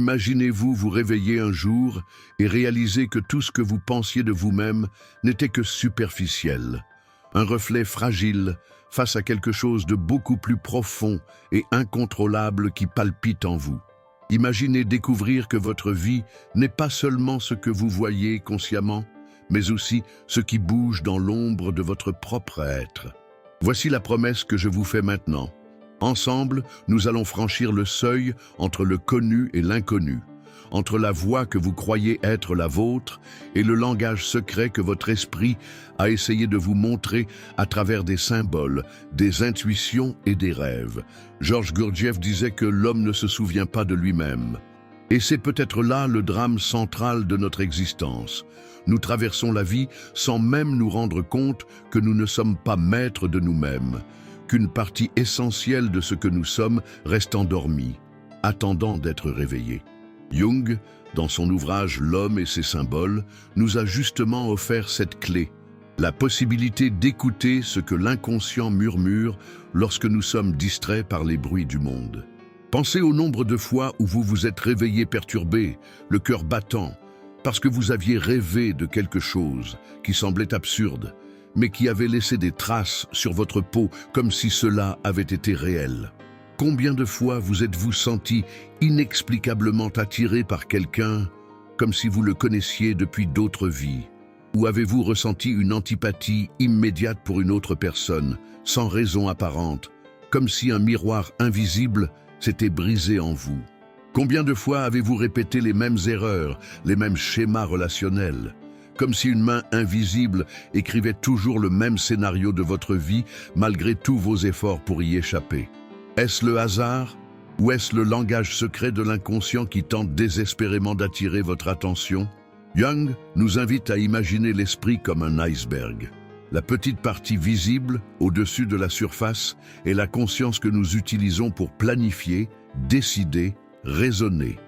Imaginez-vous vous réveiller un jour et réaliser que tout ce que vous pensiez de vous-même n'était que superficiel, un reflet fragile face à quelque chose de beaucoup plus profond et incontrôlable qui palpite en vous. Imaginez découvrir que votre vie n'est pas seulement ce que vous voyez consciemment, mais aussi ce qui bouge dans l'ombre de votre propre être. Voici la promesse que je vous fais maintenant. Ensemble, nous allons franchir le seuil entre le connu et l'inconnu, entre la voie que vous croyez être la vôtre et le langage secret que votre esprit a essayé de vous montrer à travers des symboles, des intuitions et des rêves. Georges Gurdjieff disait que l'homme ne se souvient pas de lui-même. Et c'est peut-être là le drame central de notre existence. Nous traversons la vie sans même nous rendre compte que nous ne sommes pas maîtres de nous-mêmes, qu'une partie essentielle de ce que nous sommes reste endormie, attendant d'être réveillée. Jung, dans son ouvrage L'homme et ses symboles, nous a justement offert cette clé, la possibilité d'écouter ce que l'inconscient murmure lorsque nous sommes distraits par les bruits du monde. Pensez au nombre de fois où vous vous êtes réveillé perturbé, le cœur battant, parce que vous aviez rêvé de quelque chose qui semblait absurde, mais qui avait laissé des traces sur votre peau comme si cela avait été réel. Combien de fois vous êtes-vous senti inexplicablement attiré par quelqu'un, comme si vous le connaissiez depuis d'autres vies? Ou avez-vous ressenti une antipathie immédiate pour une autre personne, sans raison apparente, comme si un miroir invisible s'était brisé en vous? Combien de fois avez-vous répété les mêmes erreurs, les mêmes schémas relationnels, comme si une main invisible écrivait toujours le même scénario de votre vie malgré tous vos efforts pour y échapper? Est-ce le hasard ou est-ce le langage secret de l'inconscient qui tente désespérément d'attirer votre attention? Jung nous invite à imaginer l'esprit comme un iceberg. La petite partie visible, au-dessus de la surface, est la conscience que nous utilisons pour planifier, décider, raisonner.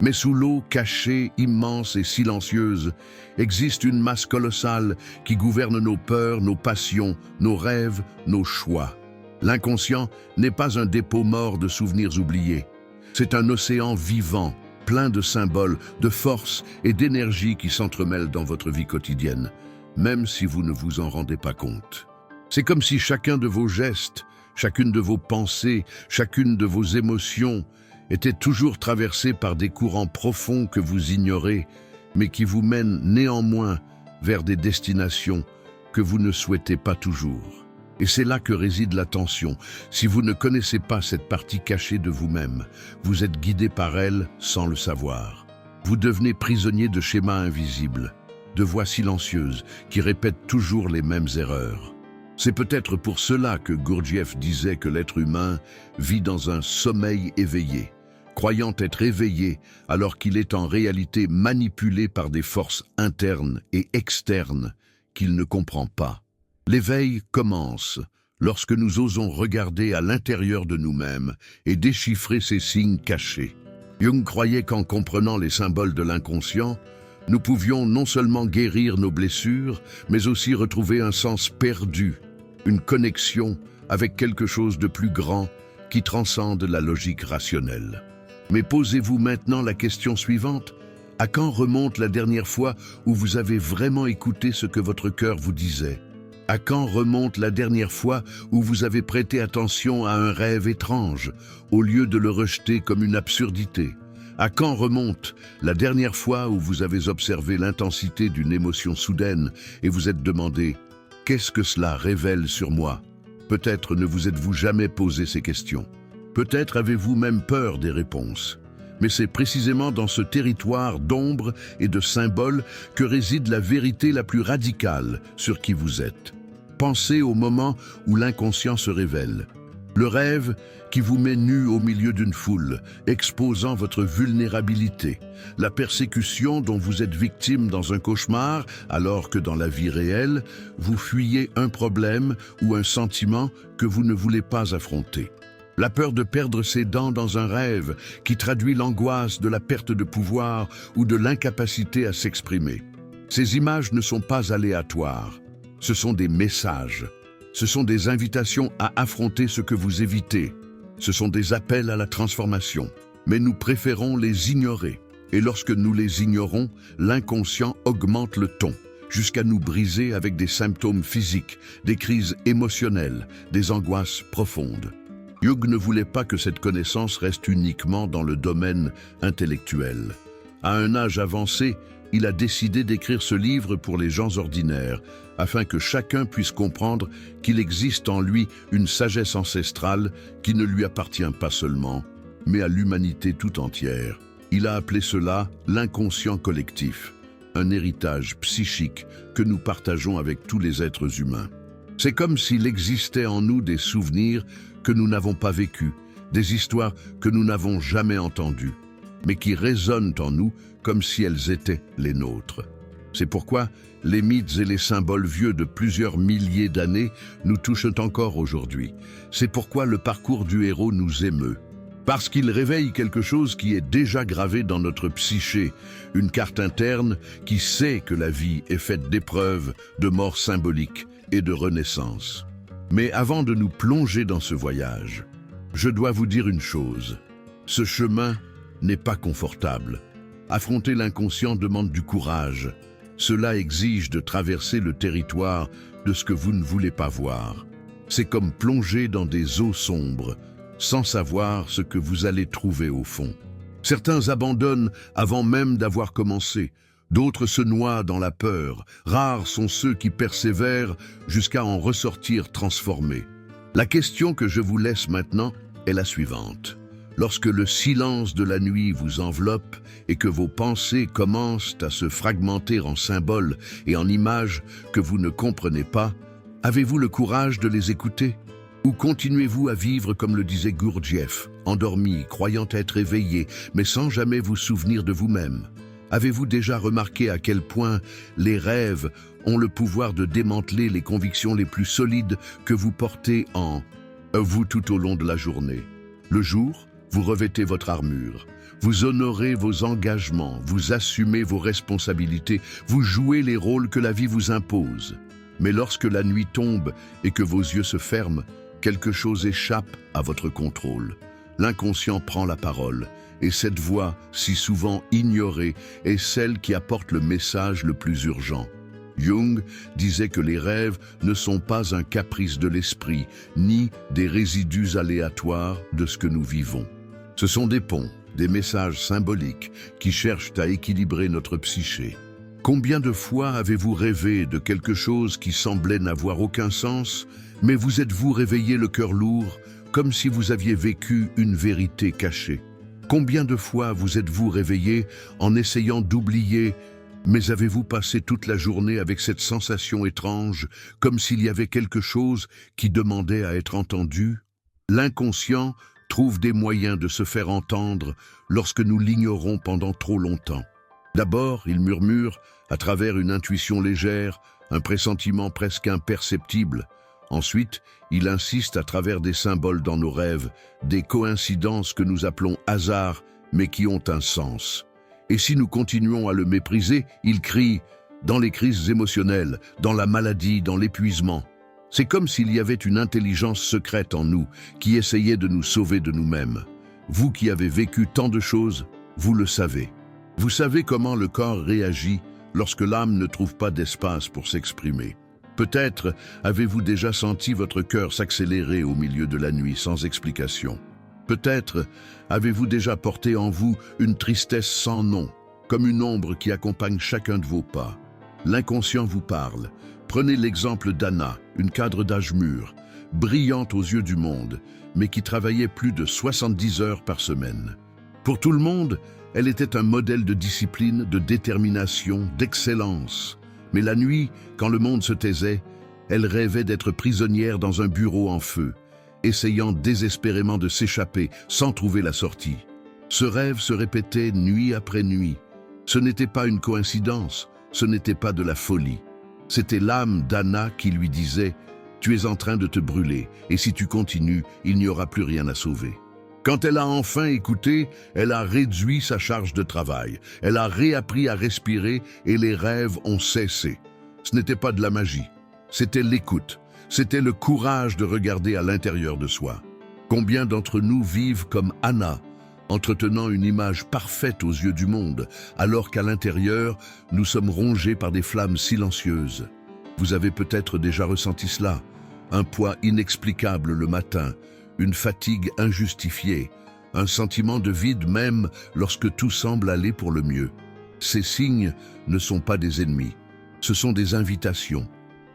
Mais sous l'eau cachée, immense et silencieuse, existe une masse colossale qui gouverne nos peurs, nos passions, nos rêves, nos choix. L'inconscient n'est pas un dépôt mort de souvenirs oubliés. C'est un océan vivant, plein de symboles, de force et d'énergie qui s'entremêlent dans votre vie quotidienne, même si vous ne vous en rendez pas compte. C'est comme si chacun de vos gestes, chacune de vos pensées, chacune de vos émotions était toujours traversé par des courants profonds que vous ignorez, mais qui vous mènent néanmoins vers des destinations que vous ne souhaitez pas toujours. Et c'est là que réside la tension. Si vous ne connaissez pas cette partie cachée de vous-même, vous êtes guidé par elle sans le savoir. Vous devenez prisonnier de schémas invisibles, de voix silencieuses qui répètent toujours les mêmes erreurs. C'est peut-être pour cela que Gurdjieff disait que l'être humain vit dans un sommeil éveillé, croyant être éveillé alors qu'il est en réalité manipulé par des forces internes et externes qu'il ne comprend pas. L'éveil commence lorsque nous osons regarder à l'intérieur de nous-mêmes et déchiffrer ces signes cachés. Jung croyait qu'en comprenant les symboles de l'inconscient, nous pouvions non seulement guérir nos blessures, mais aussi retrouver un sens perdu, une connexion avec quelque chose de plus grand qui transcende la logique rationnelle. Mais posez-vous maintenant la question suivante. À quand remonte la dernière fois où vous avez vraiment écouté ce que votre cœur vous disait? À quand remonte la dernière fois où vous avez prêté attention à un rêve étrange, au lieu de le rejeter comme une absurdité? À quand remonte la dernière fois où vous avez observé l'intensité d'une émotion soudaine et vous êtes demandé « Qu'est-ce que cela révèle sur moi ?» Peut-être ne vous êtes-vous jamais posé ces questions. Peut-être avez-vous même peur des réponses. Mais c'est précisément dans ce territoire d'ombre et de symboles que réside la vérité la plus radicale sur qui vous êtes. Pensez au moment où l'inconscient se révèle. Le rêve qui vous met nu au milieu d'une foule, exposant votre vulnérabilité. La persécution dont vous êtes victime dans un cauchemar, alors que dans la vie réelle, vous fuyez un problème ou un sentiment que vous ne voulez pas affronter. La peur de perdre ses dents dans un rêve qui traduit l'angoisse de la perte de pouvoir ou de l'incapacité à s'exprimer. Ces images ne sont pas aléatoires, ce sont des messages. Ce sont des invitations à affronter ce que vous évitez. Ce sont des appels à la transformation. mais nous préférons les ignorer. Et lorsque nous les ignorons, l'inconscient augmente le ton, jusqu'à nous briser avec des symptômes physiques, des crises émotionnelles, des angoisses profondes. Jung ne voulait pas que cette connaissance reste uniquement dans le domaine intellectuel. À un âge avancé, il a décidé d'écrire ce livre pour les gens ordinaires, afin que chacun puisse comprendre qu'il existe en lui une sagesse ancestrale qui ne lui appartient pas seulement, mais à l'humanité tout entière. Il a appelé cela l'inconscient collectif, un héritage psychique que nous partageons avec tous les êtres humains. C'est comme s'il existait en nous des souvenirs que nous n'avons pas vécus, des histoires que nous n'avons jamais entendues, mais qui résonnent en nous comme si elles étaient les nôtres. C'est pourquoi les mythes et les symboles vieux de plusieurs milliers d'années nous touchent encore aujourd'hui. C'est pourquoi le parcours du héros nous émeut. Parce qu'il réveille quelque chose qui est déjà gravé dans notre psyché, une carte interne qui sait que la vie est faite d'épreuves, de morts symboliques et de renaissance. Mais avant de nous plonger dans ce voyage, je dois vous dire une chose. Ce chemin n'est pas confortable. Affronter l'inconscient demande du courage. Cela exige de traverser le territoire de ce que vous ne voulez pas voir. C'est comme plonger dans des eaux sombres, sans savoir ce que vous allez trouver au fond. Certains abandonnent avant même d'avoir commencé. D'autres se noient dans la peur. Rares sont ceux qui persévèrent jusqu'à en ressortir transformés. La question que je vous laisse maintenant est la suivante. Lorsque le silence de la nuit vous enveloppe et que vos pensées commencent à se fragmenter en symboles et en images que vous ne comprenez pas, avez-vous le courage de les écouter? Ou continuez-vous à vivre comme le disait Gurdjieff, endormi, croyant être éveillé, mais sans jamais vous souvenir de vous-même? Avez-vous déjà remarqué à quel point les rêves ont le pouvoir de démanteler les convictions les plus solides que vous portez en vous tout au long de la journée? Le jour, vous revêtez votre armure, vous honorez vos engagements, vous assumez vos responsabilités, vous jouez les rôles que la vie vous impose. Mais lorsque la nuit tombe et que vos yeux se ferment, quelque chose échappe à votre contrôle. L'inconscient prend la parole, et cette voix, si souvent ignorée, est celle qui apporte le message le plus urgent. Jung disait que les rêves ne sont pas un caprice de l'esprit, ni des résidus aléatoires de ce que nous vivons. Ce sont des ponts, des messages symboliques qui cherchent à équilibrer notre psyché. Combien de fois avez-vous rêvé de quelque chose qui semblait n'avoir aucun sens, mais vous êtes-vous réveillé le cœur lourd, comme si vous aviez vécu une vérité cachée? Combien de fois vous êtes-vous réveillé en essayant d'oublier, mais avez-vous passé toute la journée avec cette sensation étrange, comme s'il y avait quelque chose qui demandait à être entendu? L'inconscient trouve des moyens de se faire entendre lorsque nous l'ignorons pendant trop longtemps. D'abord, il murmure, à travers une intuition légère, un pressentiment presque imperceptible. Ensuite, il insiste à travers des symboles dans nos rêves, des coïncidences que nous appelons hasard, mais qui ont un sens. Et si nous continuons à le mépriser, il crie dans les crises émotionnelles, dans la maladie, dans l'épuisement. C'est comme s'il y avait une intelligence secrète en nous qui essayait de nous sauver de nous-mêmes. Vous qui avez vécu tant de choses, vous le savez. Vous savez comment le corps réagit lorsque l'âme ne trouve pas d'espace pour s'exprimer. Peut-être avez-vous déjà senti votre cœur s'accélérer au milieu de la nuit sans explication. Peut-être avez-vous déjà porté en vous une tristesse sans nom, comme une ombre qui accompagne chacun de vos pas. L'inconscient vous parle. Prenez l'exemple d'Anna, une cadre d'âge mûr, brillante aux yeux du monde, mais qui travaillait plus de 70 heures par semaine. Pour tout le monde, elle était un modèle de discipline, de détermination, d'excellence. Mais la nuit, quand le monde se taisait, elle rêvait d'être prisonnière dans un bureau en feu, essayant désespérément de s'échapper sans trouver la sortie. Ce rêve se répétait nuit après nuit. Ce n'était pas une coïncidence, ce n'était pas de la folie. C'était l'âme d'Anna qui lui disait « Tu es en train de te brûler, et si tu continues, il n'y aura plus rien à sauver. » Quand elle a enfin écouté, elle a réduit sa charge de travail. Elle a réappris à respirer et les rêves ont cessé. Ce n'était pas de la magie, c'était l'écoute. C'était le courage de regarder à l'intérieur de soi. Combien d'entre nous vivent comme Anna, entretenant une image parfaite aux yeux du monde, alors qu'à l'intérieur, nous sommes rongés par des flammes silencieuses. Vous avez peut-être déjà ressenti cela, un poids inexplicable le matin, une fatigue injustifiée, un sentiment de vide même lorsque tout semble aller pour le mieux. Ces signes ne sont pas des ennemis, ce sont des invitations.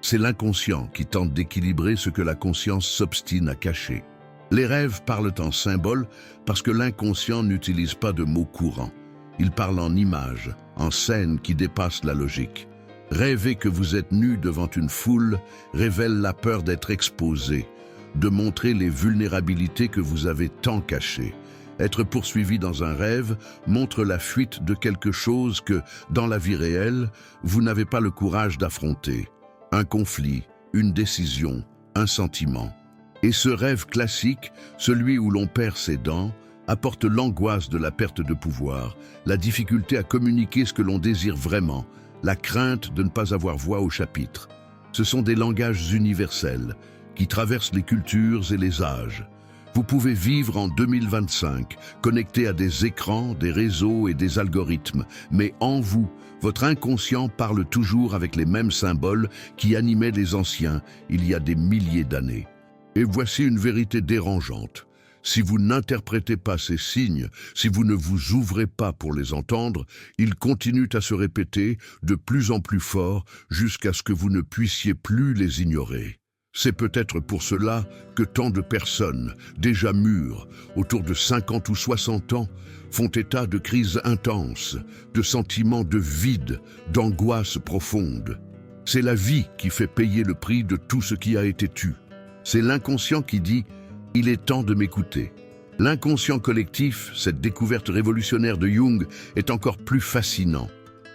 C'est l'inconscient qui tente d'équilibrer ce que la conscience s'obstine à cacher. Les rêves parlent en symboles parce que l'inconscient n'utilise pas de mots courants. Il parle en images, en scènes qui dépassent la logique. Rêver que vous êtes nu devant une foule révèle la peur d'être exposé, de montrer les vulnérabilités que vous avez tant cachées. Être poursuivi dans un rêve montre la fuite de quelque chose que, dans la vie réelle, vous n'avez pas le courage d'affronter. Un conflit, une décision, un sentiment. Et ce rêve classique, celui où l'on perd ses dents, apporte l'angoisse de la perte de pouvoir, la difficulté à communiquer ce que l'on désire vraiment, la crainte de ne pas avoir voix au chapitre. Ce sont des langages universels qui traversent les cultures et les âges. Vous pouvez vivre en 2025, connecté à des écrans, des réseaux et des algorithmes, mais en vous, votre inconscient parle toujours avec les mêmes symboles qui animaient les anciens il y a des milliers d'années. Et voici une vérité dérangeante. Si vous n'interprétez pas ces signes, si vous ne vous ouvrez pas pour les entendre, ils continuent à se répéter de plus en plus fort jusqu'à ce que vous ne puissiez plus les ignorer. C'est peut-être pour cela que tant de personnes, déjà mûres, autour de 50 ou 60 ans, font état de crises intenses, de sentiments de vide, d'angoisse profonde. C'est la vie qui fait payer le prix de tout ce qui a été tu. C'est l'inconscient qui dit « il est temps de m'écouter ». L'inconscient collectif, cette découverte révolutionnaire de Jung, est encore plus fascinant.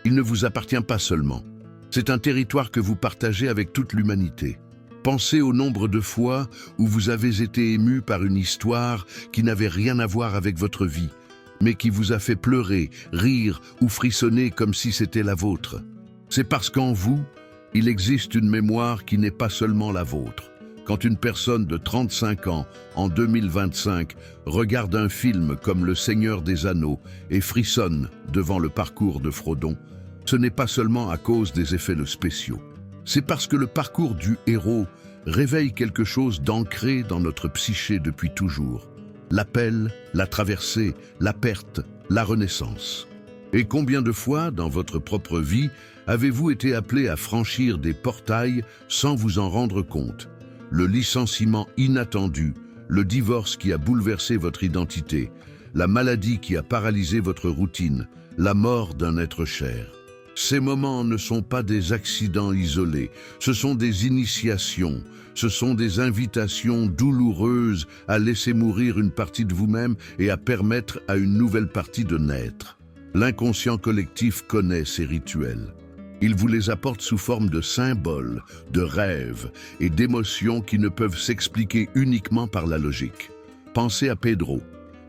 Il ne vous appartient pas seulement. C'est un territoire que vous partagez avec toute l'humanité. Pensez au nombre de fois où vous avez été ému par une histoire qui n'avait rien à voir avec votre vie, mais qui vous a fait pleurer, rire ou frissonner comme si c'était la vôtre. C'est parce qu'en vous, il existe une mémoire qui n'est pas seulement la vôtre. Quand une personne de 35 ans, en 2025, regarde un film comme Le Seigneur des Anneaux et frissonne devant le parcours de Frodon, ce n'est pas seulement à cause des effets spéciaux. C'est parce que le parcours du héros réveille quelque chose d'ancré dans notre psyché depuis toujours. L'appel, la traversée, la perte, la renaissance. Et combien de fois, dans votre propre vie, avez-vous été appelé à franchir des portails sans vous en rendre compte? Le licenciement inattendu, le divorce qui a bouleversé votre identité, la maladie qui a paralysé votre routine, la mort d'un être cher. Ces moments ne sont pas des accidents isolés, ce sont des initiations, ce sont des invitations douloureuses à laisser mourir une partie de vous-même et à permettre à une nouvelle partie de naître. L'inconscient collectif connaît ces rituels. Il vous les apporte sous forme de symboles, de rêves et d'émotions qui ne peuvent s'expliquer uniquement par la logique. Pensez à Pedro,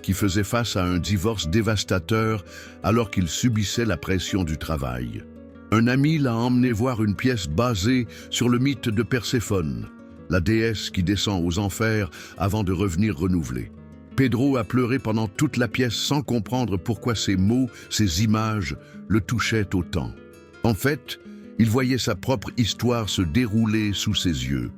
qui faisait face à un divorce dévastateur alors qu'il subissait la pression du travail. Un ami l'a emmené voir une pièce basée sur le mythe de Perséphone, la déesse qui descend aux enfers avant de revenir renouvelée. Pedro a pleuré pendant toute la pièce sans comprendre pourquoi ces mots, ces images, le touchaient autant. En fait, il voyait sa propre histoire se dérouler sous ses yeux.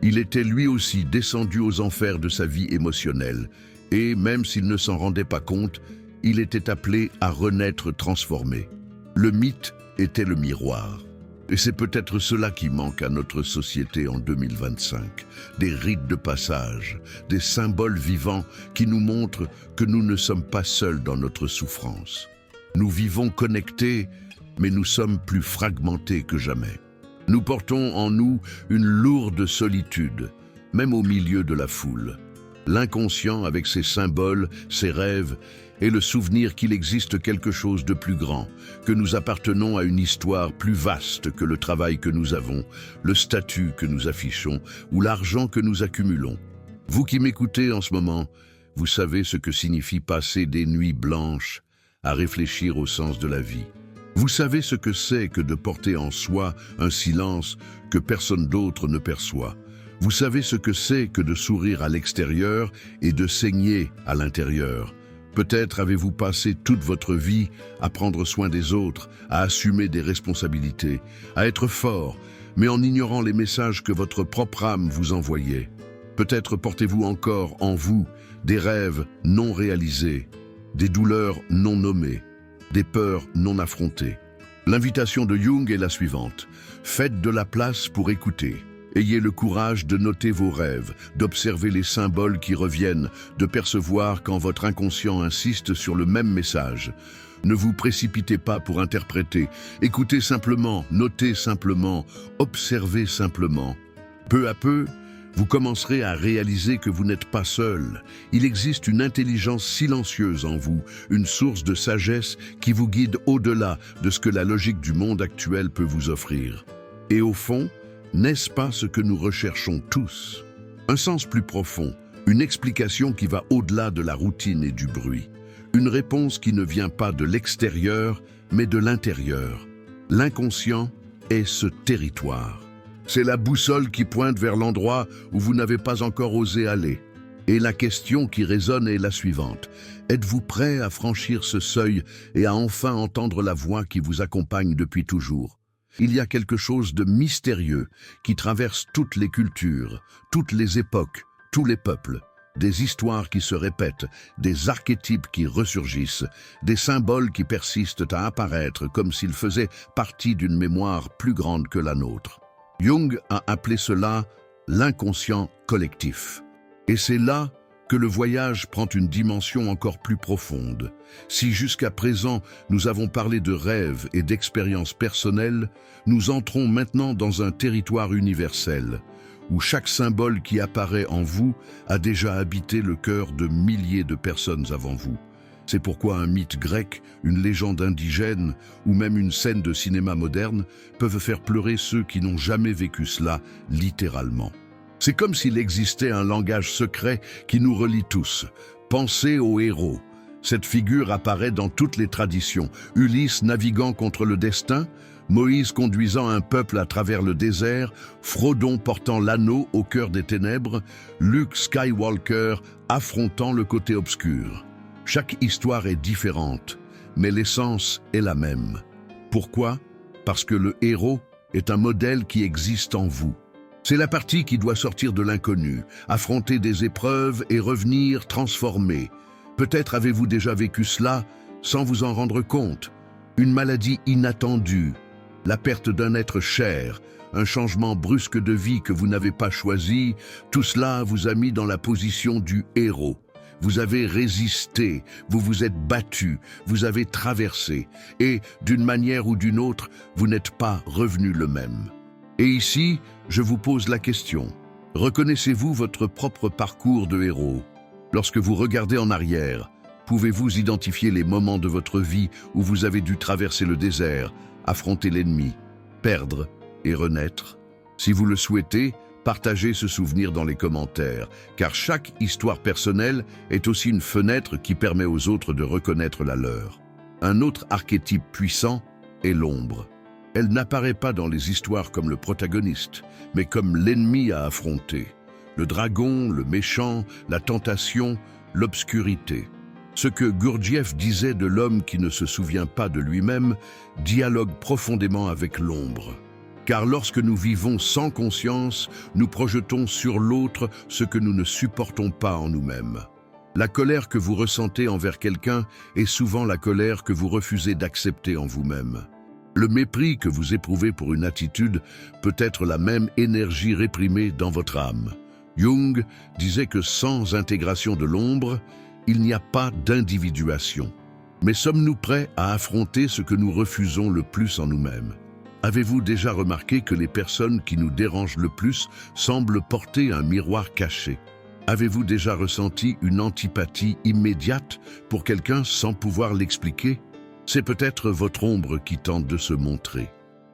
Il était lui aussi descendu aux enfers de sa vie émotionnelle, et même s'il ne s'en rendait pas compte, il était appelé à renaître transformé. Le mythe était le miroir. Et c'est peut-être cela qui manque à notre société en 2025. Des rites de passage, des symboles vivants qui nous montrent que nous ne sommes pas seuls dans notre souffrance. Nous vivons connectés, mais nous sommes plus fragmentés que jamais. Nous portons en nous une lourde solitude, même au milieu de la foule. L'inconscient, avec ses symboles, ses rêves, et le souvenir qu'il existe quelque chose de plus grand, que nous appartenons à une histoire plus vaste que le travail que nous avons, le statut que nous affichons ou l'argent que nous accumulons. Vous qui m'écoutez en ce moment, vous savez ce que signifie passer des nuits blanches à réfléchir au sens de la vie. Vous savez ce que c'est que de porter en soi un silence que personne d'autre ne perçoit. Vous savez ce que c'est que de sourire à l'extérieur et de saigner à l'intérieur. Peut-être avez-vous passé toute votre vie à prendre soin des autres, à assumer des responsabilités, à être fort, mais en ignorant les messages que votre propre âme vous envoyait. Peut-être portez-vous encore en vous des rêves non réalisés, des douleurs non nommées, des peurs non affrontées. L'invitation de Jung est la suivante. Faites de la place pour écouter. Ayez le courage de noter vos rêves, d'observer les symboles qui reviennent, de percevoir quand votre inconscient insiste sur le même message. Ne vous précipitez pas pour interpréter. Écoutez simplement, notez simplement, observez simplement. Peu à peu, vous commencerez à réaliser que vous n'êtes pas seul. Il existe une intelligence silencieuse en vous, une source de sagesse qui vous guide au-delà de ce que la logique du monde actuel peut vous offrir. Et au fond, n'est-ce pas ce que nous recherchons tous? Un sens plus profond, une explication qui va au-delà de la routine et du bruit. Une réponse qui ne vient pas de l'extérieur, mais de l'intérieur. L'inconscient est ce territoire. C'est la boussole qui pointe vers l'endroit où vous n'avez pas encore osé aller. Et la question qui résonne est la suivante. Êtes-vous prêt à franchir ce seuil et à enfin entendre la voix qui vous accompagne depuis toujours? Il y a quelque chose de mystérieux qui traverse toutes les cultures, toutes les époques, tous les peuples. Des histoires qui se répètent, des archétypes qui ressurgissent, des symboles qui persistent à apparaître comme s'ils faisaient partie d'une mémoire plus grande que la nôtre. Jung a appelé cela l'inconscient collectif. Et c'est là que le voyage prend une dimension encore plus profonde. Si jusqu'à présent nous avons parlé de rêves et d'expériences personnelles, nous entrons maintenant dans un territoire universel, où chaque symbole qui apparaît en vous a déjà habité le cœur de milliers de personnes avant vous. C'est pourquoi un mythe grec, une légende indigène ou même une scène de cinéma moderne peuvent faire pleurer ceux qui n'ont jamais vécu cela, littéralement. C'est comme s'il existait un langage secret qui nous relie tous. Pensez au héros. Cette figure apparaît dans toutes les traditions. Ulysse naviguant contre le destin, Moïse conduisant un peuple à travers le désert, Frodon portant l'anneau au cœur des ténèbres, Luke Skywalker affrontant le côté obscur. Chaque histoire est différente, mais l'essence est la même. Pourquoi? Parce que le héros est un modèle qui existe en vous. C'est la partie qui doit sortir de l'inconnu, affronter des épreuves et revenir transformée. Peut-être avez-vous déjà vécu cela sans vous en rendre compte. Une maladie inattendue, la perte d'un être cher, un changement brusque de vie que vous n'avez pas choisi, tout cela vous a mis dans la position du héros. Vous avez résisté, vous vous êtes battu, vous avez traversé, et d'une manière ou d'une autre, vous n'êtes pas revenu le même. Et ici, je vous pose la question. Reconnaissez-vous votre propre parcours de héros? Lorsque vous regardez en arrière, pouvez-vous identifier les moments de votre vie où vous avez dû traverser le désert, affronter l'ennemi, perdre et renaître? Si vous le souhaitez, partagez ce souvenir dans les commentaires, car chaque histoire personnelle est aussi une fenêtre qui permet aux autres de reconnaître la leur. Un autre archétype puissant est l'ombre. Elle n'apparaît pas dans les histoires comme le protagoniste, mais comme l'ennemi à affronter. Le dragon, le méchant, la tentation, l'obscurité. Ce que Gurdjieff disait de l'homme qui ne se souvient pas de lui-même dialogue profondément avec l'ombre. Car lorsque nous vivons sans conscience, nous projetons sur l'autre ce que nous ne supportons pas en nous-mêmes. La colère que vous ressentez envers quelqu'un est souvent la colère que vous refusez d'accepter en vous-même. Le mépris que vous éprouvez pour une attitude peut être la même énergie réprimée dans votre âme. Jung disait que sans intégration de l'ombre, il n'y a pas d'individuation. Mais sommes-nous prêts à affronter ce que nous refusons le plus en nous-mêmes? Avez-vous déjà remarqué que les personnes qui nous dérangent le plus semblent porter un miroir caché? Avez-vous déjà ressenti une antipathie immédiate pour quelqu'un sans pouvoir l'expliquer? C'est peut-être votre ombre qui tente de se montrer.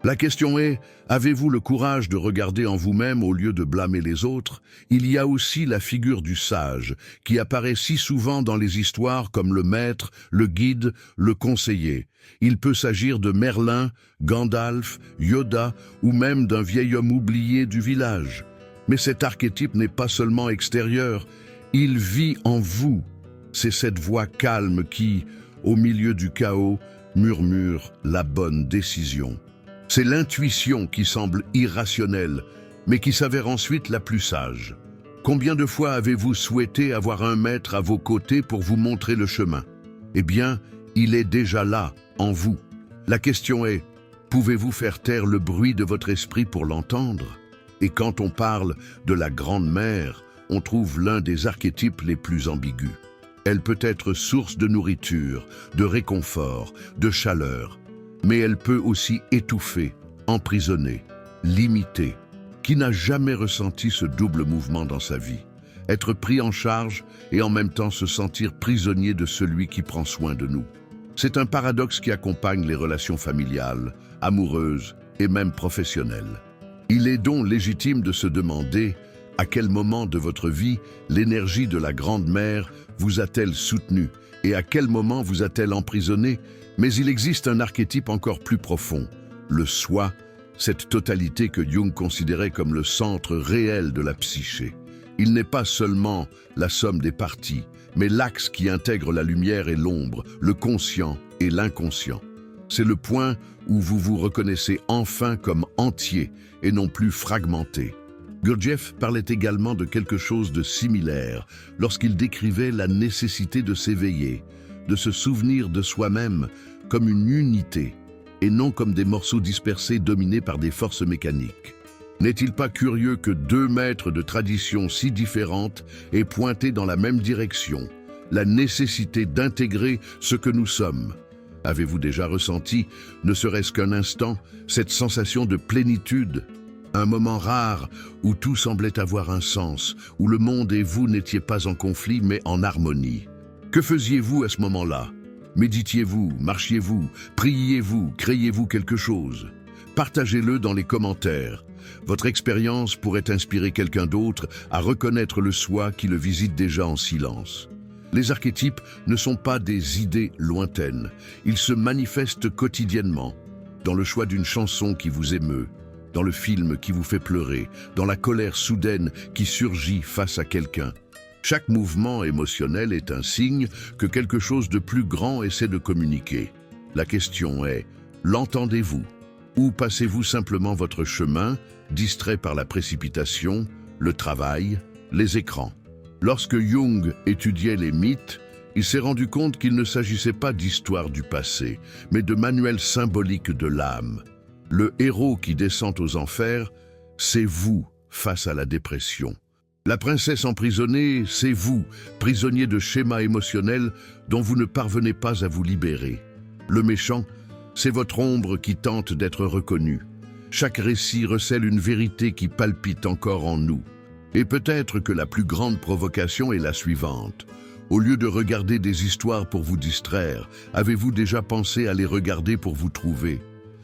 La question est, avez-vous le courage de regarder en vous-même au lieu de blâmer les autres? Il y a aussi la figure du sage, qui apparaît si souvent dans les histoires comme le maître, le guide, le conseiller. Il peut s'agir de Merlin, Gandalf, Yoda ou même d'un vieil homme oublié du village. Mais cet archétype n'est pas seulement extérieur, il vit en vous. C'est cette voix calme qui, au milieu du chaos, murmure la bonne décision. C'est l'intuition qui semble irrationnelle, mais qui s'avère ensuite la plus sage. Combien de fois avez-vous souhaité avoir un maître à vos côtés pour vous montrer le chemin? Eh bien, il est déjà là, en vous. La question est, pouvez-vous faire taire le bruit de votre esprit pour l'entendre? Et quand on parle de la Grande Mère, on trouve l'un des archétypes les plus ambigus. Elle peut être source de nourriture, de réconfort, de chaleur, mais elle peut aussi étouffer, emprisonner, limiter. Qui n'a jamais ressenti ce double mouvement dans sa vie? Être pris en charge et en même temps se sentir prisonnier de celui qui prend soin de nous. C'est un paradoxe qui accompagne les relations familiales, amoureuses et même professionnelles. Il est donc légitime de se demander à quel moment de votre vie l'énergie de la Grande Mère vous a-t-elle soutenu et à quel moment vous a-t-elle emprisonné? Mais il existe un archétype encore plus profond, le soi, cette totalité que Jung considérait comme le centre réel de la psyché. Il n'est pas seulement la somme des parties, mais l'axe qui intègre la lumière et l'ombre, le conscient et l'inconscient. C'est le point où vous vous reconnaissez enfin comme entier et non plus fragmenté. Gurdjieff parlait également de quelque chose de similaire lorsqu'il décrivait la nécessité de s'éveiller, de se souvenir de soi-même comme une unité et non comme des morceaux dispersés dominés par des forces mécaniques. N'est-il pas curieux que deux maîtres de traditions si différentes aient pointé dans la même direction, la nécessité d'intégrer ce que nous sommes? Avez-vous déjà ressenti, ne serait-ce qu'un instant, cette sensation de plénitude? Un moment rare où tout semblait avoir un sens, où le monde et vous n'étiez pas en conflit mais en harmonie. Que faisiez-vous à ce moment-là? Méditiez-vous, marchiez-vous, priiez-vous, créiez-vous quelque chose? Partagez-le dans les commentaires. Votre expérience pourrait inspirer quelqu'un d'autre à reconnaître le soi qui le visite déjà en silence. Les archétypes ne sont pas des idées lointaines. Ils se manifestent quotidiennement, dans le choix d'une chanson qui vous émeut, dans le film qui vous fait pleurer, dans la colère soudaine qui surgit face à quelqu'un. Chaque mouvement émotionnel est un signe que quelque chose de plus grand essaie de communiquer. La question est, l'entendez-vous? Ou passez-vous simplement votre chemin, distrait par la précipitation, le travail, les écrans? Lorsque Jung étudiait les mythes, il s'est rendu compte qu'il ne s'agissait pas d'histoire du passé, mais de manuels symboliques de l'âme. Le héros qui descend aux enfers, c'est vous face à la dépression. La princesse emprisonnée, c'est vous, prisonnier de schémas émotionnels dont vous ne parvenez pas à vous libérer. Le méchant, c'est votre ombre qui tente d'être reconnue. Chaque récit recèle une vérité qui palpite encore en nous. Et peut-être que la plus grande provocation est la suivante. Au lieu de regarder des histoires pour vous distraire, avez-vous déjà pensé à les regarder pour vous trouver?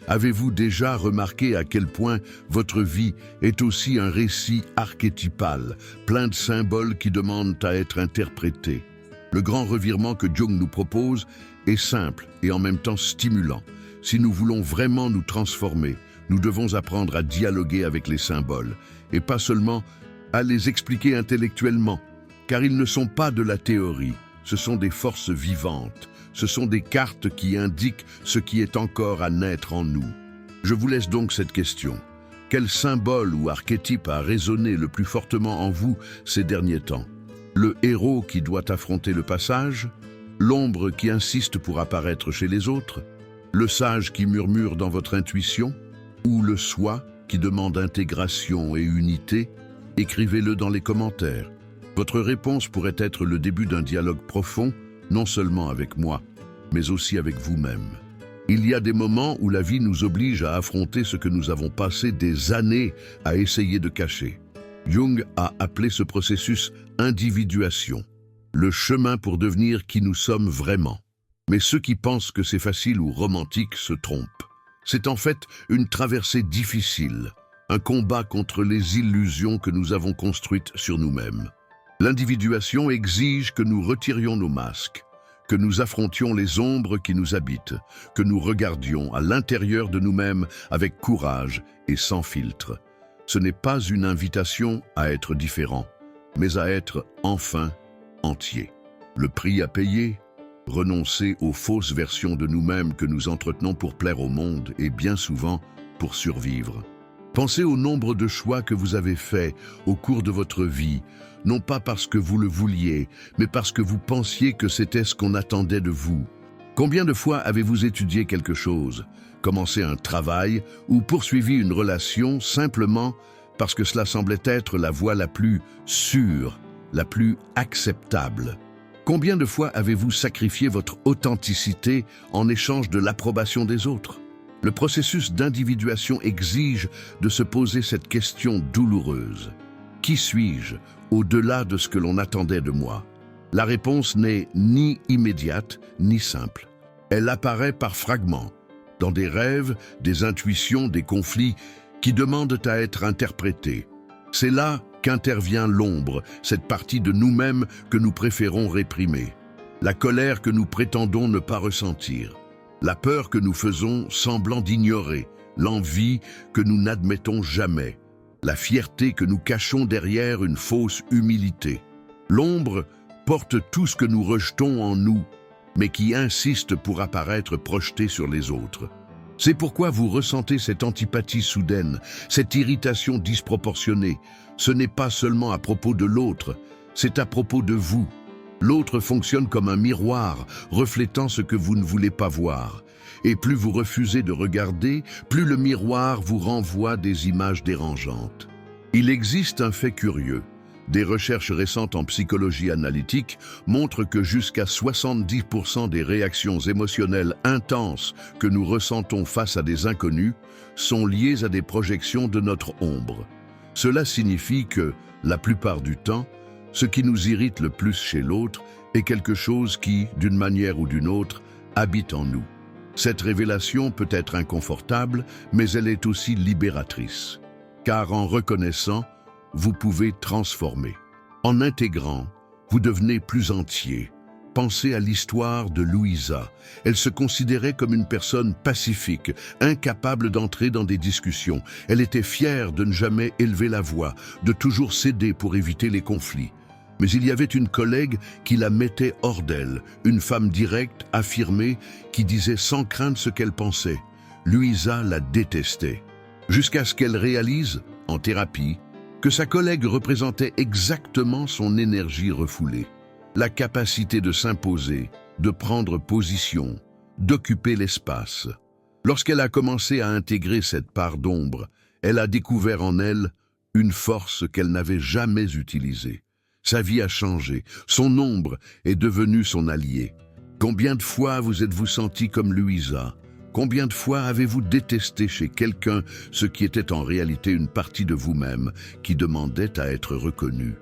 Avez-vous déjà remarqué à quel point votre vie est aussi un récit archétypal, plein de symboles qui demandent à être interprétés? Le grand revirement que Jung nous propose est simple et en même temps stimulant. Si nous voulons vraiment nous transformer, nous devons apprendre à dialoguer avec les symboles, et pas seulement à les expliquer intellectuellement, car ils ne sont pas de la théorie, ce sont des forces vivantes. Ce sont des cartes qui indiquent ce qui est encore à naître en nous. Je vous laisse donc cette question. Quel symbole ou archétype a résonné le plus fortement en vous ces derniers temps? Le héros qui doit affronter le passage? L'ombre qui insiste pour apparaître chez les autres? Le sage qui murmure dans votre intuition? Ou le soi qui demande intégration et unité? Écrivez-le dans les commentaires. Votre réponse pourrait être le début d'un dialogue profond, non seulement avec moi, mais aussi avec vous-même. Il y a des moments où la vie nous oblige à affronter ce que nous avons passé des années à essayer de cacher. Jung a appelé ce processus individuation, le chemin pour devenir qui nous sommes vraiment. Mais ceux qui pensent que c'est facile ou romantique se trompent. C'est en fait une traversée difficile, un combat contre les illusions que nous avons construites sur nous-mêmes. L'individuation exige que nous retirions nos masques, que nous affrontions les ombres qui nous habitent, que nous regardions à l'intérieur de nous-mêmes avec courage et sans filtre. Ce n'est pas une invitation à être différent, mais à être enfin entier. Le prix à payer? Renoncer aux fausses versions de nous-mêmes que nous entretenons pour plaire au monde et bien souvent pour survivre. Pensez au nombre de choix que vous avez faits au cours de votre vie, non pas parce que vous le vouliez, mais parce que vous pensiez que c'était ce qu'on attendait de vous. Combien de fois avez-vous étudié quelque chose, commencé un travail ou poursuivi une relation simplement parce que cela semblait être la voie la plus sûre, la plus acceptable? Combien de fois avez-vous sacrifié votre authenticité en échange de l'approbation des autres? Le processus d'individuation exige de se poser cette question douloureuse. Qui suis-je au-delà de ce que l'on attendait de moi? La réponse n'est ni immédiate ni simple. Elle apparaît par fragments, dans des rêves, des intuitions, des conflits qui demandent à être interprétés. C'est là qu'intervient l'ombre, cette partie de nous-mêmes que nous préférons réprimer. La colère que nous prétendons ne pas ressentir. La peur que nous faisons semblant d'ignorer. L'envie que nous n'admettons jamais. La fierté que nous cachons derrière une fausse humilité. L'ombre porte tout ce que nous rejetons en nous, mais qui insiste pour apparaître projeté sur les autres. C'est pourquoi vous ressentez cette antipathie soudaine, cette irritation disproportionnée. Ce n'est pas seulement à propos de l'autre, c'est à propos de vous. L'autre fonctionne comme un miroir, reflétant ce que vous ne voulez pas voir. Et plus vous refusez de regarder, plus le miroir vous renvoie des images dérangeantes. Il existe un fait curieux. Des recherches récentes en psychologie analytique montrent que jusqu'à 70% des réactions émotionnelles intenses que nous ressentons face à des inconnus sont liées à des projections de notre ombre. Cela signifie que, la plupart du temps, ce qui nous irrite le plus chez l'autre est quelque chose qui, d'une manière ou d'une autre, habite en nous. Cette révélation peut être inconfortable, mais elle est aussi libératrice. Car en reconnaissant, vous pouvez transformer. En intégrant, vous devenez plus entier. Pensez à l'histoire de Louisa. Elle se considérait comme une personne pacifique, incapable d'entrer dans des discussions. Elle était fière de ne jamais élever la voix, de toujours céder pour éviter les conflits. Mais il y avait une collègue qui la mettait hors d'elle, une femme directe, affirmée, qui disait sans crainte ce qu'elle pensait. Louisa la détestait. Jusqu'à ce qu'elle réalise, en thérapie, que sa collègue représentait exactement son énergie refoulée. La capacité de s'imposer, de prendre position, d'occuper l'espace. Lorsqu'elle a commencé à intégrer cette part d'ombre, elle a découvert en elle une force qu'elle n'avait jamais utilisée. Sa vie a changé, son ombre est devenue son allié. Combien de fois vous êtes-vous senti comme Louisa? Combien de fois avez-vous détesté chez quelqu'un ce qui était en réalité une partie de vous-même qui demandait à être reconnu?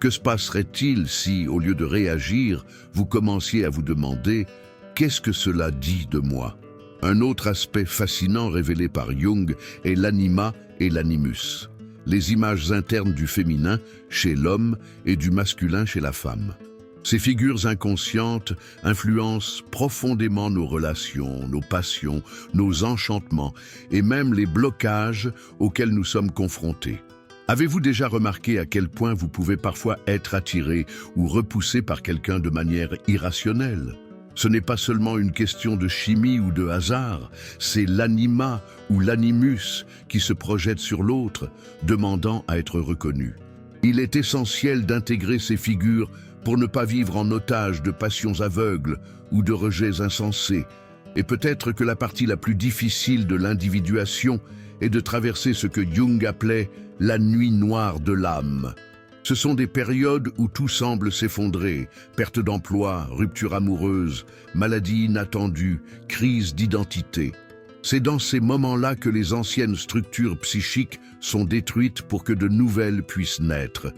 Que se passerait-il si, au lieu de réagir, vous commenciez à vous demander « Qu'est-ce que cela dit de moi ?» Un autre aspect fascinant révélé par Jung est l'anima et l'animus, les images internes du féminin chez l'homme et du masculin chez la femme. Ces figures inconscientes influencent profondément nos relations, nos passions, nos enchantements et même les blocages auxquels nous sommes confrontés. Avez-vous déjà remarqué à quel point vous pouvez parfois être attiré ou repoussé par quelqu'un de manière irrationnelle? Ce n'est pas seulement une question de chimie ou de hasard, c'est l'anima ou l'animus qui se projette sur l'autre, demandant à être reconnu. Il est essentiel d'intégrer ces figures pour ne pas vivre en otage de passions aveugles ou de rejets insensés. Et peut-être que la partie la plus difficile de l'individuation est de traverser ce que Jung appelait la nuit noire de l'âme. Ce sont des périodes où tout semble s'effondrer, perte d'emploi, rupture amoureuse, maladie inattendue, crise d'identité. C'est dans ces moments-là que les anciennes structures psychiques sont détruites pour que de nouvelles puissent naître.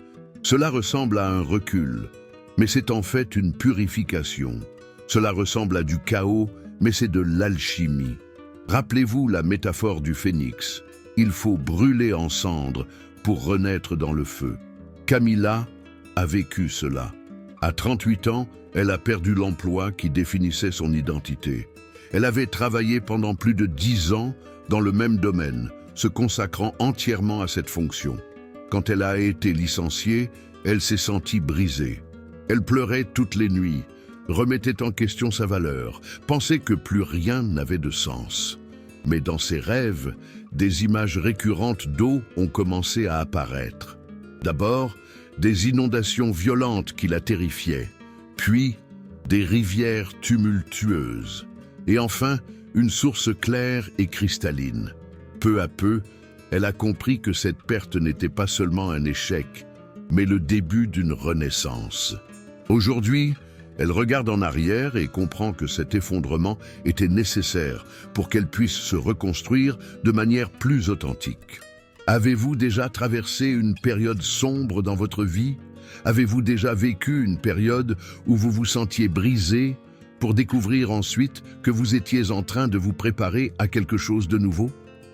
Cela ressemble à un recul, mais c'est en fait une purification. Cela ressemble à du chaos, mais c'est de l'alchimie. Rappelez-vous la métaphore du phénix. Il faut brûler en cendres pour renaître dans le feu. Camilla a vécu cela. À 38 ans, elle a perdu l'emploi qui définissait son identité. Elle avait travaillé pendant plus de 10 ans dans le même domaine, se consacrant entièrement à cette fonction. Quand elle a été licenciée, elle s'est sentie brisée. Elle pleurait toutes les nuits, remettait en question sa valeur, pensait que plus rien n'avait de sens. Mais dans ses rêves, des images récurrentes d'eau ont commencé à apparaître. D'abord, des inondations violentes qui la terrifiaient, puis des rivières tumultueuses, et enfin une source claire et cristalline. Peu à peu, elle a compris que cette perte n'était pas seulement un échec, mais le début d'une renaissance. Aujourd'hui, elle regarde en arrière et comprend que cet effondrement était nécessaire pour qu'elle puisse se reconstruire de manière plus authentique. Avez-vous déjà traversé une période sombre dans votre vie? Avez-vous déjà vécu une période où vous vous sentiez brisé pour découvrir ensuite que vous étiez en train de vous préparer à quelque chose de nouveau?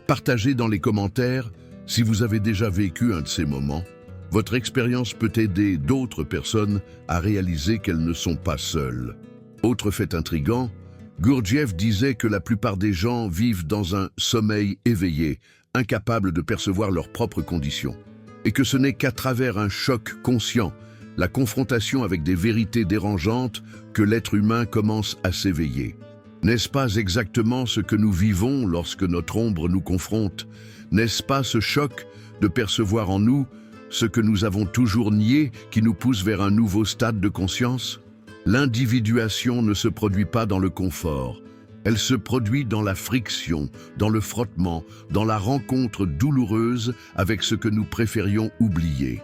Partagez dans les commentaires si vous avez déjà vécu un de ces moments. Votre expérience peut aider d'autres personnes à réaliser qu'elles ne sont pas seules. Autre fait intriguant, Gurdjieff disait que la plupart des gens vivent dans un sommeil éveillé, incapables de percevoir leurs propres conditions, et que ce n'est qu'à travers un choc conscient, la confrontation avec des vérités dérangeantes, que l'être humain commence à s'éveiller. N'est-ce pas exactement ce que nous vivons lorsque notre ombre nous confronte? N'est-ce pas ce choc de percevoir en nous ce que nous avons toujours nié qui nous pousse vers un nouveau stade de conscience? L'individuation ne se produit pas dans le confort. Elle se produit dans la friction, dans le frottement, dans la rencontre douloureuse avec ce que nous préférions oublier.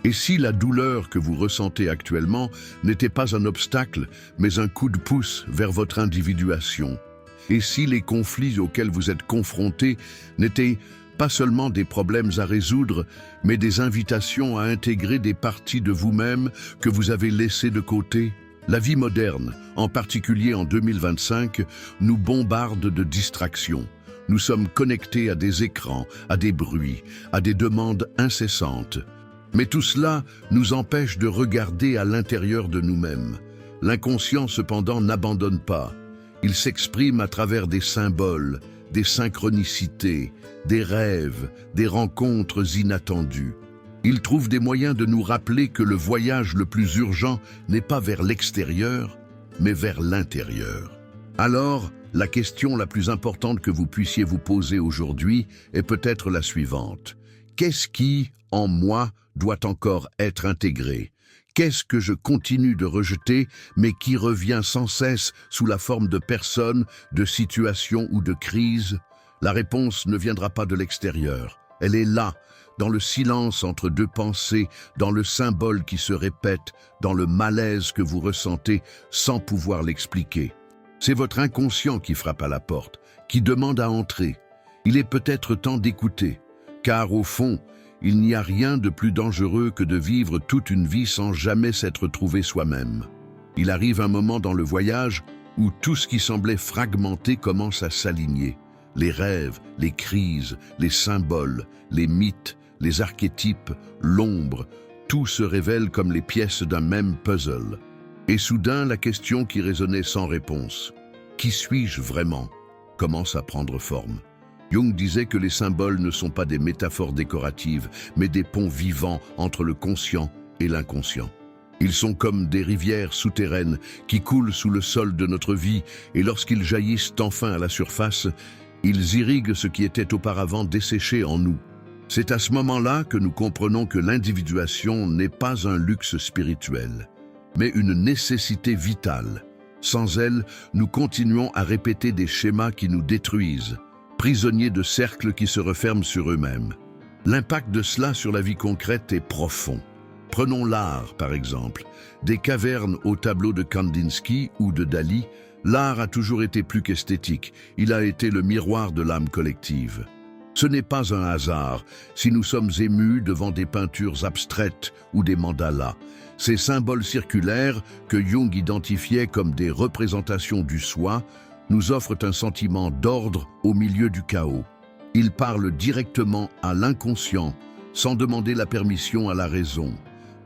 Et si la douleur que vous ressentez actuellement n'était pas un obstacle, mais un coup de pouce vers votre individuation? Et si les conflits auxquels vous êtes confrontés n'étaient pas seulement des problèmes à résoudre, mais des invitations à intégrer des parties de vous-même que vous avez laissées de côté? La vie moderne, en particulier en 2025, nous bombarde de distractions. Nous sommes connectés à des écrans, à des bruits, à des demandes incessantes. Mais tout cela nous empêche de regarder à l'intérieur de nous-mêmes. L'inconscient, cependant, n'abandonne pas. Il s'exprime à travers des symboles, des synchronicités, des rêves, des rencontres inattendues. Il trouve des moyens de nous rappeler que le voyage le plus urgent n'est pas vers l'extérieur, mais vers l'intérieur. Alors, la question la plus importante que vous puissiez vous poser aujourd'hui est peut-être la suivante. Qu'est-ce qui, en moi, doit encore être intégré? Qu'est-ce que je continue de rejeter, mais qui revient sans cesse sous la forme de personnes, de situations ou de crises? La réponse ne viendra pas de l'extérieur. Elle est là, dans le silence entre deux pensées, dans le symbole qui se répète, dans le malaise que vous ressentez sans pouvoir l'expliquer. C'est votre inconscient qui frappe à la porte, qui demande à entrer. Il est peut-être temps d'écouter, car au fond, il n'y a rien de plus dangereux que de vivre toute une vie sans jamais s'être trouvé soi-même. Il arrive un moment dans le voyage où tout ce qui semblait fragmenté commence à s'aligner. Les rêves, les crises, les symboles, les mythes, les archétypes, l'ombre, tout se révèle comme les pièces d'un même puzzle. Et soudain, la question qui résonnait sans réponse, « Qui suis-je vraiment ?» commence à prendre forme. Jung disait que les symboles ne sont pas des métaphores décoratives, mais des ponts vivants entre le conscient et l'inconscient. Ils sont comme des rivières souterraines qui coulent sous le sol de notre vie, et lorsqu'ils jaillissent enfin à la surface, ils irriguent ce qui était auparavant desséché en nous. C'est à ce moment-là que nous comprenons que l'individuation n'est pas un luxe spirituel, mais une nécessité vitale. Sans elle, nous continuons à répéter des schémas qui nous détruisent, prisonniers de cercles qui se referment sur eux-mêmes. L'impact de cela sur la vie concrète est profond. Prenons l'art, par exemple. Des cavernes au tableau de Kandinsky ou de Dali, l'art a toujours été plus qu'esthétique. Il a été le miroir de l'âme collective. Ce n'est pas un hasard si nous sommes émus devant des peintures abstraites ou des mandalas. Ces symboles circulaires que Jung identifiait comme des représentations du soi nous offrent un sentiment d'ordre au milieu du chaos. Ils parlent directement à l'inconscient, sans demander la permission à la raison.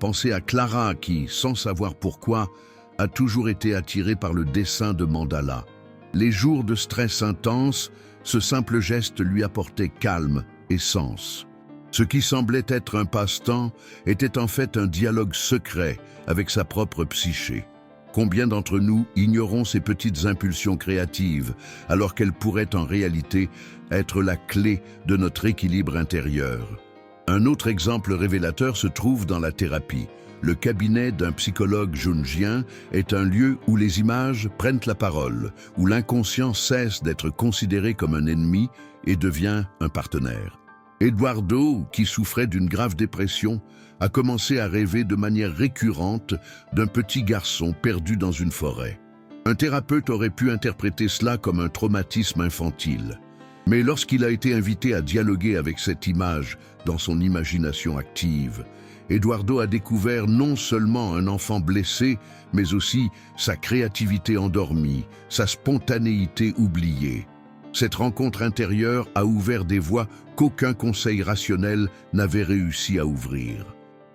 Pensez à Clara qui, sans savoir pourquoi, a toujours été attirée par le dessin de mandala. Les jours de stress intense, ce simple geste lui apportait calme et sens. Ce qui semblait être un passe-temps était en fait un dialogue secret avec sa propre psyché. Combien d'entre nous ignorons ces petites impulsions créatives alors qu'elles pourraient en réalité être la clé de notre équilibre intérieur? Un autre exemple révélateur se trouve dans la thérapie. Le cabinet d'un psychologue jungien est un lieu où les images prennent la parole, où l'inconscient cesse d'être considéré comme un ennemi et devient un partenaire. Eduardo, qui souffrait d'une grave dépression, a commencé à rêver de manière récurrente d'un petit garçon perdu dans une forêt. Un thérapeute aurait pu interpréter cela comme un traumatisme infantile. Mais lorsqu'il a été invité à dialoguer avec cette image dans son imagination active, Eduardo a découvert non seulement un enfant blessé, mais aussi sa créativité endormie, sa spontanéité oubliée. Cette rencontre intérieure a ouvert des voies qu'aucun conseil rationnel n'avait réussi à ouvrir.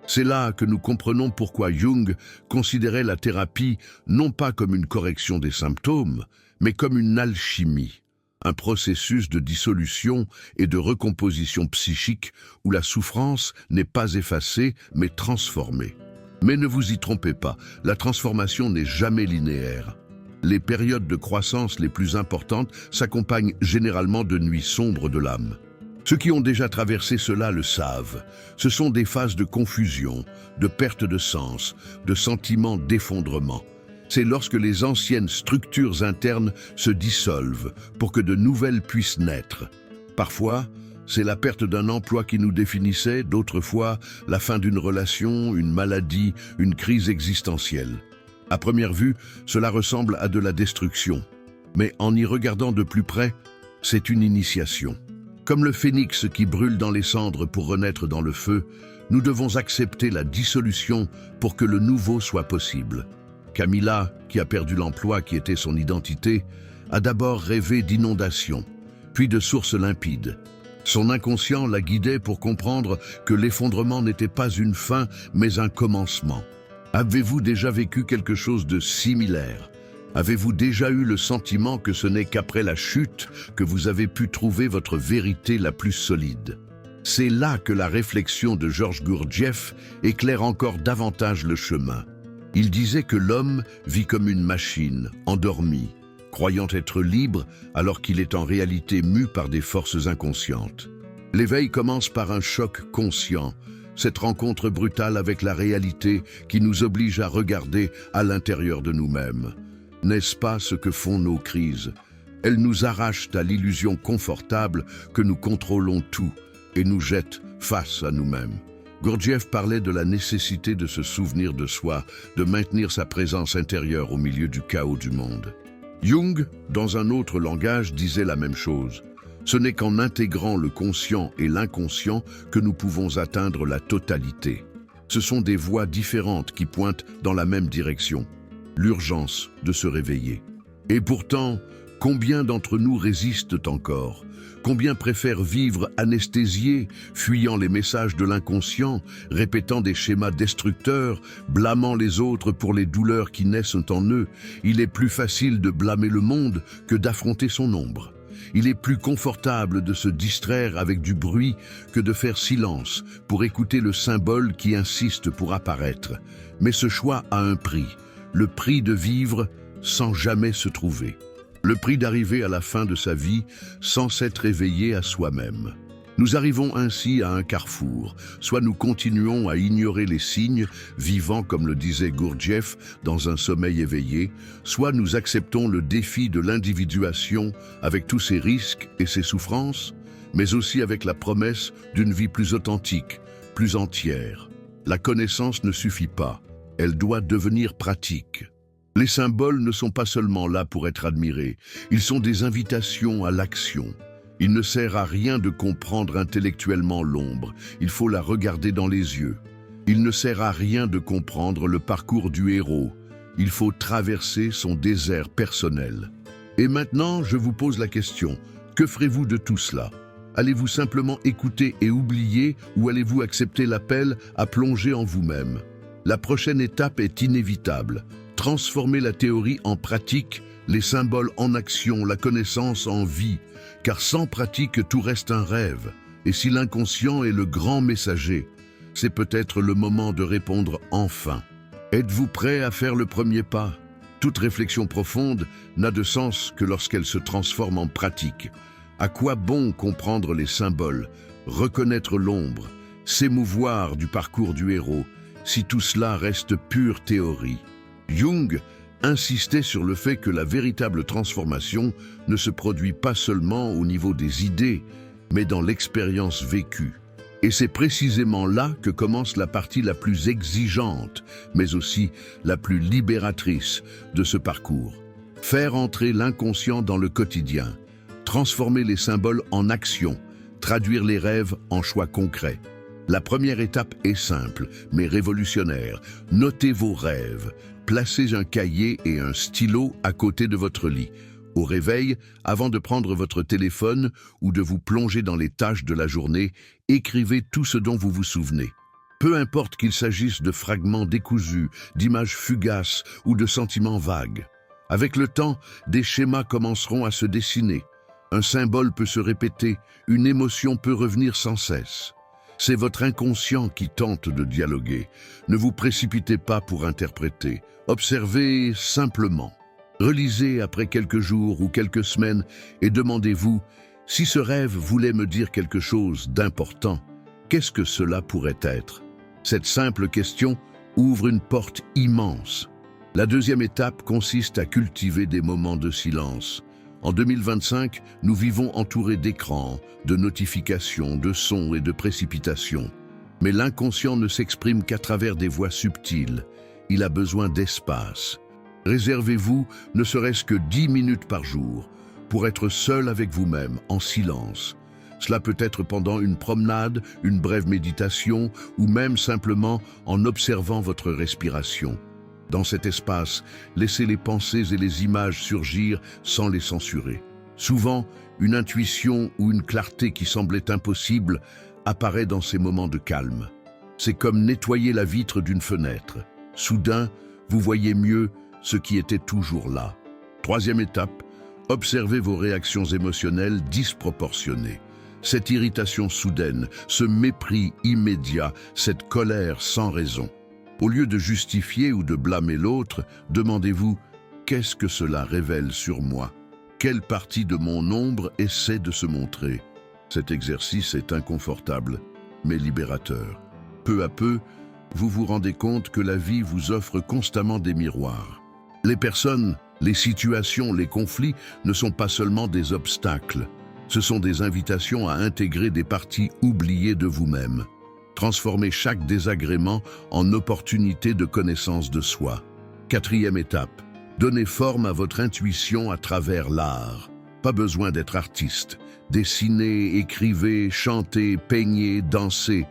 C'est là que nous comprenons pourquoi Jung considérait la thérapie non pas comme une correction des symptômes, mais comme une alchimie, un processus de dissolution et de recomposition psychique où la souffrance n'est pas effacée mais transformée. Mais ne vous y trompez pas, la transformation n'est jamais linéaire. Les périodes de croissance les plus importantes s'accompagnent généralement de nuits sombres de l'âme. Ceux qui ont déjà traversé cela le savent. Ce sont des phases de confusion, de perte de sens, de sentiments d'effondrement. C'est lorsque les anciennes structures internes se dissolvent pour que de nouvelles puissent naître. Parfois, c'est la perte d'un emploi qui nous définissait, d'autres fois, la fin d'une relation, une maladie, une crise existentielle. À première vue, cela ressemble à de la destruction. Mais en y regardant de plus près, c'est une initiation. Comme le phénix qui brûle dans les cendres pour renaître dans le feu, nous devons accepter la dissolution pour que le nouveau soit possible. Camilla, qui a perdu l'emploi qui était son identité, a d'abord rêvé d'inondations, puis de sources limpides. Son inconscient la guidait pour comprendre que l'effondrement n'était pas une fin, mais un commencement. Avez-vous déjà vécu quelque chose de similaire? Avez-vous déjà eu le sentiment que ce n'est qu'après la chute que vous avez pu trouver votre vérité la plus solide? C'est là que la réflexion de Georges Gurdjieff éclaire encore davantage le chemin. Il disait que l'homme vit comme une machine, endormie, croyant être libre alors qu'il est en réalité mu par des forces inconscientes. L'éveil commence par un choc conscient, cette rencontre brutale avec la réalité qui nous oblige à regarder à l'intérieur de nous-mêmes. N'est-ce pas ce que font nos crises? Elles nous arrachent à l'illusion confortable que nous contrôlons tout et nous jettent face à nous-mêmes. Gurdjieff parlait de la nécessité de se souvenir de soi, de maintenir sa présence intérieure au milieu du chaos du monde. Jung, dans un autre langage, disait la même chose. Ce n'est qu'en intégrant le conscient et l'inconscient que nous pouvons atteindre la totalité. Ce sont des voies différentes qui pointent dans la même direction. L'urgence de se réveiller. Et pourtant, combien d'entre nous résistent encore? Combien préfèrent vivre anesthésiés, fuyant les messages de l'inconscient, répétant des schémas destructeurs, blâmant les autres pour les douleurs qui naissent en eux? Il est plus facile de blâmer le monde que d'affronter son ombre. Il est plus confortable de se distraire avec du bruit que de faire silence pour écouter le symbole qui insiste pour apparaître. Mais ce choix a un prix. Le prix de vivre sans jamais se trouver. Le prix d'arriver à la fin de sa vie sans s'être éveillé à soi-même. Nous arrivons ainsi à un carrefour. Soit nous continuons à ignorer les signes, vivant comme le disait Gurdjieff dans un sommeil éveillé, soit nous acceptons le défi de l'individuation avec tous ses risques et ses souffrances, mais aussi avec la promesse d'une vie plus authentique, plus entière. La connaissance ne suffit pas. Elle doit devenir pratique. Les symboles ne sont pas seulement là pour être admirés, ils sont des invitations à l'action. Il ne sert à rien de comprendre intellectuellement l'ombre, il faut la regarder dans les yeux. Il ne sert à rien de comprendre le parcours du héros, il faut traverser son désert personnel. Et maintenant, je vous pose la question, que ferez-vous de tout cela? Allez-vous simplement écouter et oublier ou allez-vous accepter l'appel à plonger en vous-même? La prochaine étape est inévitable. Transformer la théorie en pratique, les symboles en action, la connaissance en vie. Car sans pratique, tout reste un rêve. Et si l'inconscient est le grand messager, c'est peut-être le moment de répondre enfin. Êtes-vous prêt à faire le premier pas? Toute réflexion profonde n'a de sens que lorsqu'elle se transforme en pratique. À quoi bon comprendre les symboles, reconnaître l'ombre, s'émouvoir du parcours du héros, si tout cela reste pure théorie? Jung insistait sur le fait que la véritable transformation ne se produit pas seulement au niveau des idées, mais dans l'expérience vécue. Et c'est précisément là que commence la partie la plus exigeante, mais aussi la plus libératrice de ce parcours. Faire entrer l'inconscient dans le quotidien, transformer les symboles en action, traduire les rêves en choix concrets. La première étape est simple, mais révolutionnaire. Notez vos rêves. Placez un cahier et un stylo à côté de votre lit. Au réveil, avant de prendre votre téléphone ou de vous plonger dans les tâches de la journée, écrivez tout ce dont vous vous souvenez. Peu importe qu'il s'agisse de fragments décousus, d'images fugaces ou de sentiments vagues. Avec le temps, des schémas commenceront à se dessiner. Un symbole peut se répéter, une émotion peut revenir sans cesse. C'est votre inconscient qui tente de dialoguer. Ne vous précipitez pas pour interpréter. Observez simplement. Relisez après quelques jours ou quelques semaines et demandez-vous, si ce rêve voulait me dire quelque chose d'important, qu'est-ce que cela pourrait être? Cette simple question ouvre une porte immense. La deuxième étape consiste à cultiver des moments de silence. En 2025, nous vivons entourés d'écrans, de notifications, de sons et de précipitations. Mais l'inconscient ne s'exprime qu'à travers des voix subtiles. Il a besoin d'espace. Réservez-vous ne serait-ce que 10 minutes par jour pour être seul avec vous-même, en silence. Cela peut être pendant une promenade, une brève méditation ou même simplement en observant votre respiration. Dans cet espace, laissez les pensées et les images surgir sans les censurer. Souvent, une intuition ou une clarté qui semblait impossible apparaît dans ces moments de calme. C'est comme nettoyer la vitre d'une fenêtre. Soudain, vous voyez mieux ce qui était toujours là. Troisième étape, observez vos réactions émotionnelles disproportionnées. Cette irritation soudaine, ce mépris immédiat, cette colère sans raison. Au lieu de justifier ou de blâmer l'autre, demandez-vous « Qu'est-ce que cela révèle sur moi? Quelle partie de mon ombre essaie de se montrer ?» Cet exercice est inconfortable, mais libérateur. Peu à peu, vous vous rendez compte que la vie vous offre constamment des miroirs. Les personnes, les situations, les conflits ne sont pas seulement des obstacles. Ce sont des invitations à intégrer des parties oubliées de vous-même. Transformez chaque désagrément en opportunité de connaissance de soi. Quatrième étape, donnez forme à votre intuition à travers l'art. Pas besoin d'être artiste. Dessinez, écrivez, chantez, peignez, dansez.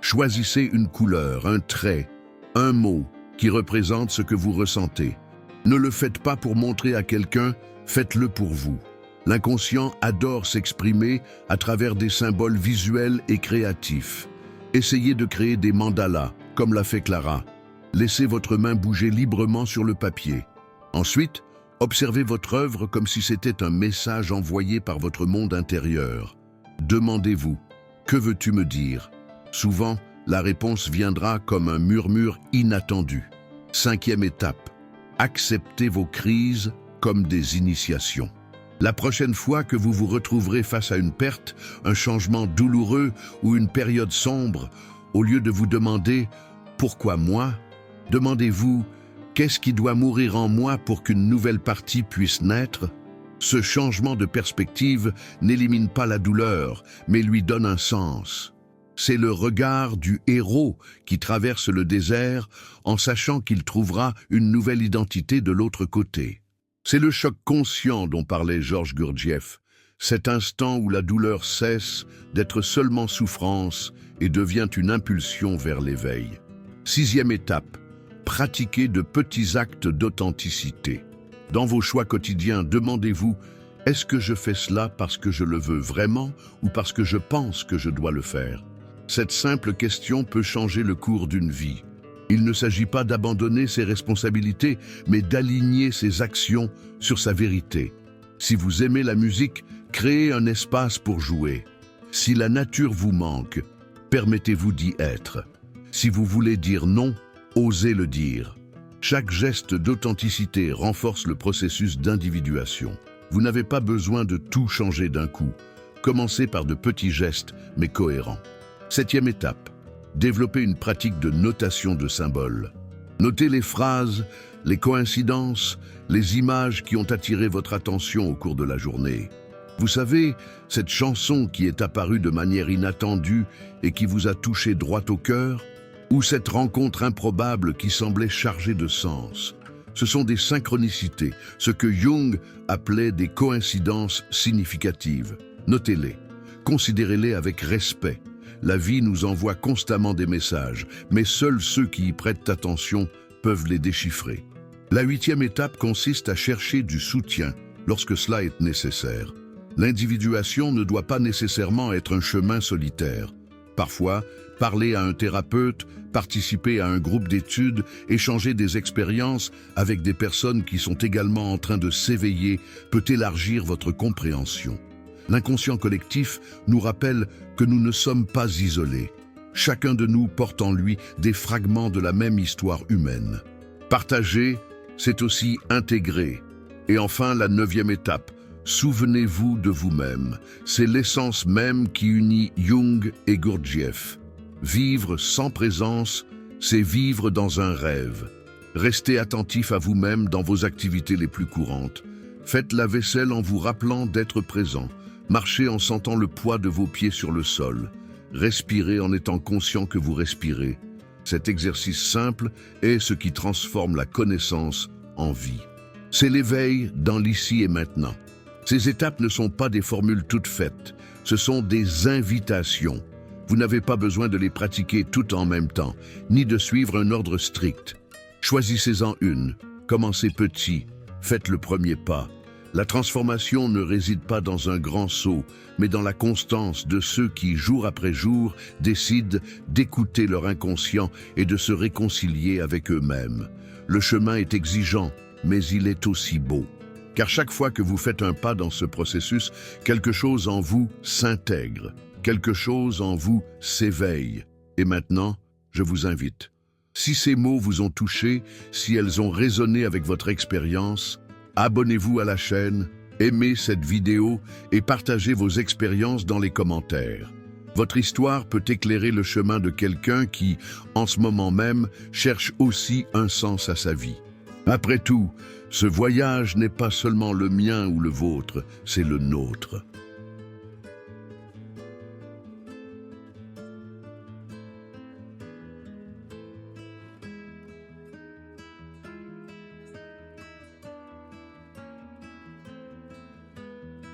Choisissez une couleur, un trait, un mot qui représente ce que vous ressentez. Ne le faites pas pour montrer à quelqu'un, faites-le pour vous. L'inconscient adore s'exprimer à travers des symboles visuels et créatifs. Essayez de créer des mandalas, comme l'a fait Clara. Laissez votre main bouger librement sur le papier. Ensuite, observez votre œuvre comme si c'était un message envoyé par votre monde intérieur. Demandez-vous, que veux-tu me dire? Souvent, la réponse viendra comme un murmure inattendu. Cinquième étape, acceptez vos crises comme des initiations. La prochaine fois que vous vous retrouverez face à une perte, un changement douloureux ou une période sombre, au lieu de vous demander « Pourquoi moi ?», demandez-vous « Qu'est-ce qui doit mourir en moi pour qu'une nouvelle partie puisse naître ?» Ce changement de perspective n'élimine pas la douleur, mais lui donne un sens. C'est le regard du héros qui traverse le désert en sachant qu'il trouvera une nouvelle identité de l'autre côté. C'est le choc conscient dont parlait Georges Gurdjieff, cet instant où la douleur cesse d'être seulement souffrance et devient une impulsion vers l'éveil. Sixième étape, pratiquez de petits actes d'authenticité. Dans vos choix quotidiens, demandez-vous « Est-ce que je fais cela parce que je le veux vraiment ou parce que je pense que je dois le faire ?» Cette simple question peut changer le cours d'une vie. Il ne s'agit pas d'abandonner ses responsabilités, mais d'aligner ses actions sur sa vérité. Si vous aimez la musique, créez un espace pour jouer. Si la nature vous manque, permettez-vous d'y être. Si vous voulez dire non, osez le dire. Chaque geste d'authenticité renforce le processus d'individuation. Vous n'avez pas besoin de tout changer d'un coup. Commencez par de petits gestes, mais cohérents. 7e étape. Développez une pratique de notation de symboles. Notez les phrases, les coïncidences, les images qui ont attiré votre attention au cours de la journée. Vous savez, cette chanson qui est apparue de manière inattendue et qui vous a touché droit au cœur, ou cette rencontre improbable qui semblait chargée de sens. Ce sont des synchronicités, ce que Jung appelait des coïncidences significatives. Notez-les, considérez-les avec respect. La vie nous envoie constamment des messages, mais seuls ceux qui y prêtent attention peuvent les déchiffrer. La 8e étape consiste à chercher du soutien lorsque cela est nécessaire. L'individuation ne doit pas nécessairement être un chemin solitaire. Parfois, parler à un thérapeute, participer à un groupe d'études, échanger des expériences avec des personnes qui sont également en train de s'éveiller peut élargir votre compréhension. L'inconscient collectif nous rappelle que nous ne sommes pas isolés. Chacun de nous porte en lui des fragments de la même histoire humaine. Partager, c'est aussi intégrer. Et enfin, la 9e étape. Souvenez-vous de vous-même. C'est l'essence même qui unit Jung et Gurdjieff. Vivre sans présence, c'est vivre dans un rêve. Restez attentif à vous-même dans vos activités les plus courantes. Faites la vaisselle en vous rappelant d'être présent. Marchez en sentant le poids de vos pieds sur le sol. Respirez en étant conscient que vous respirez. Cet exercice simple est ce qui transforme la connaissance en vie. C'est l'éveil dans l'ici et maintenant. Ces étapes ne sont pas des formules toutes faites, ce sont des invitations. Vous n'avez pas besoin de les pratiquer toutes en même temps, ni de suivre un ordre strict. Choisissez-en une, commencez petit, faites le premier pas. La transformation ne réside pas dans un grand saut, mais dans la constance de ceux qui, jour après jour, décident d'écouter leur inconscient et de se réconcilier avec eux-mêmes. Le chemin est exigeant, mais il est aussi beau. Car chaque fois que vous faites un pas dans ce processus, quelque chose en vous s'intègre, quelque chose en vous s'éveille. Et maintenant, je vous invite. Si ces mots vous ont touché, si elles ont résonné avec votre expérience, abonnez-vous à la chaîne, aimez cette vidéo et partagez vos expériences dans les commentaires. Votre histoire peut éclairer le chemin de quelqu'un qui, en ce moment même, cherche aussi un sens à sa vie. Après tout, ce voyage n'est pas seulement le mien ou le vôtre, c'est le nôtre.